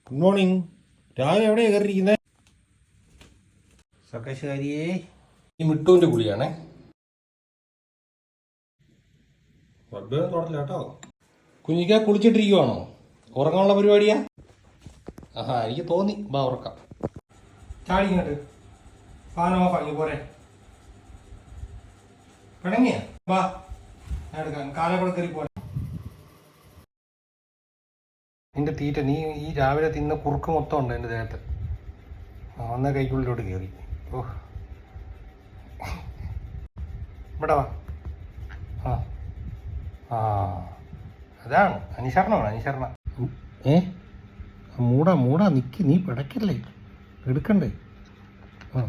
Good morning. രാവിലെ എവിടെയാണ് കയറിയിരിക്കുന്നത്? സർക്കസുകാരിയേ, ഈ മിട്ടുവിൻ്റെ കുളിയാണേ. ബൾബ് തോടല്ല കേട്ടോ. കുഞ്ഞിക്ക കുളിച്ചിട്ടിരിക്കുവാണോ? ഉറങ്ങാനുള്ള പരിപാടിയാ? ആഹാ, എനിക്ക് തോന്നി. ബാ ഉറക്കാം. ചാടി ഇങ്ങോട്ട്. ഫാൻ ഓഫ് ആക്കി പോരെ. പിണങ്ങിയ ബാ ഞാൻ എടുക്കാം. കാലപ്പുഴ കയറി പോരെ. നിന്റെ തീറ്റ നീ ഈ രാവിലെ തിന്ന കുറുക്ക് മൊത്തം ഉണ്ട് എൻ്റെ ദേഹത്ത്. ഒന്നേ കൈക്കുള്ളിലോട്ട് കയറി. ഓ, ഇവിടെ വാ. ആ ആ അതാണ് അനുസരണമാണ്, അനുസരണ. മൂടാ നിക്ക്, നീ പിടയ്ക്കല്ലേ, എടുക്കണ്ടേ? ആ